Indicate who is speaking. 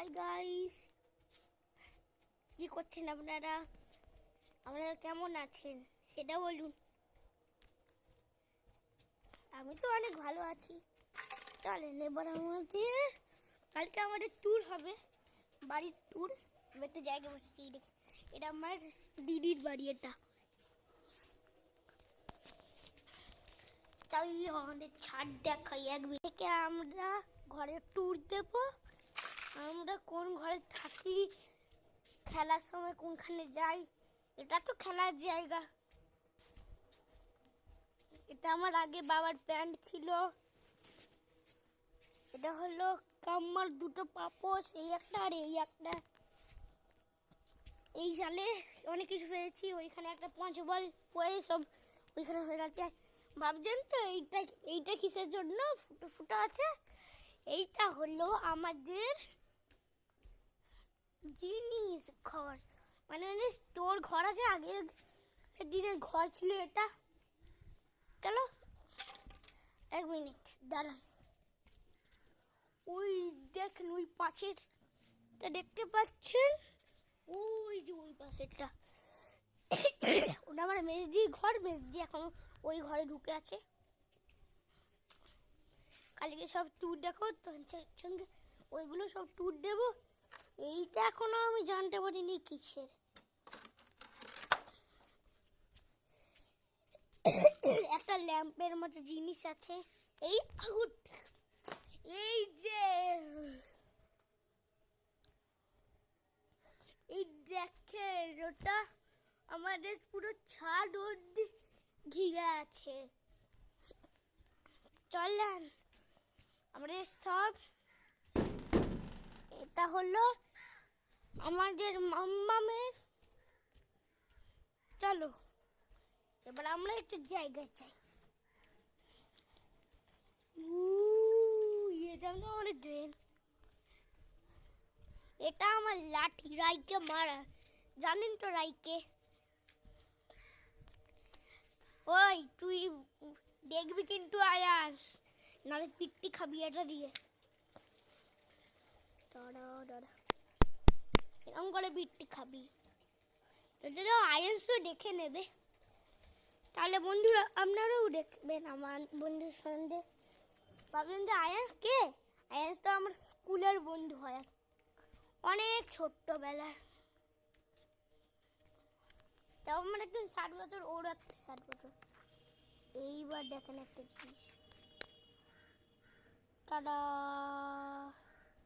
Speaker 1: Hi guys, কি করছেন আপনারা? আপনারা কেমন আছেন সেটা বলুন। আমি তো অনেক ভালো আছি। চলেন এবার আমাদের কালকে আমাদের ট্যুর হবে, বাড়ির ট্যুর। একটা জায়গায় বসেছি, এটা আমার দিদির বাড়ি। এটা চলো আমাদের ছাদ দেখাই। এক মিনিটে আমরা ঘরের ট্যুর দেব। আমরা কোন ঘরে থাকি, খেলার সময় কোনখানে যাই। এটা তো খেলার জায়গা। এটা আমার আগে বাবার প্যান্ট ছিল। এটা হলো কাম্মার দুটো পাপোশ, এই একটা আর এই একটা। এই সালে অনেক কিছু পেয়েছি। ওইখানে একটা 5 বল পরে সব ওইখানে হয়ে গেছে। ভাবছেন তো এইটা এইটা কিসের জন্য ফুটো ফুটো আছে? এইটা হলো আমাদের জিনিস ঘর, মানে স্টোর ঘর আছে। আগের দিনের ঘর ছিল এটা। চলো এক মিনিট দাঁড়ান। ওই দেখেন ওই পাশেরটা দেখতে পাচ্ছেন? ওই যে ওই পাশেরটা, ওটা আমার মেজদির ঘর। মেজদি এখন ওই ঘরে ঢুকে আছে। কালকে সব ট্যুর দেখো সঙ্গে, ওইগুলো সব ট্যুর দেবো। এইটা এখনো আমি জানতে পারিনি কিসের। একটা ল্যাম্পের মতো জিনিস আছে। এই এই যে এই দেখেন, ওটা আমাদের পুরো ছাদ ঘিরে আছে। চলেন আমাদের সব, এটা হলো আমাদের মাম্মামের। চলো এবার আমরা একটু জায়গায় চাই। এটা আমাদের ড্রেন। এটা আমার লাঠি, রাইকে মারা। জানেন তো রাইকে? ওই তুই দেখবি কিন্তু আয়াস, নাহলে পিট্টি খাবি এটা দিয়ে। এরকম করে পিট্টি খাবি, আয়াসও দেখে নেবে। তাহলে বন্ধুরা আপনারাও দেখবেন আমার বন্ধুর সঙ্গে। ভাবলেন যে আয়াস কে? আয়াস তো আমার স্কুলের বন্ধু হয়, অনেক ছোট্টবেলার। তাও আমার একদিন 60 বছর, ওর 60 বছর। এইবার দেখেন একটা জিনিস। টাটা।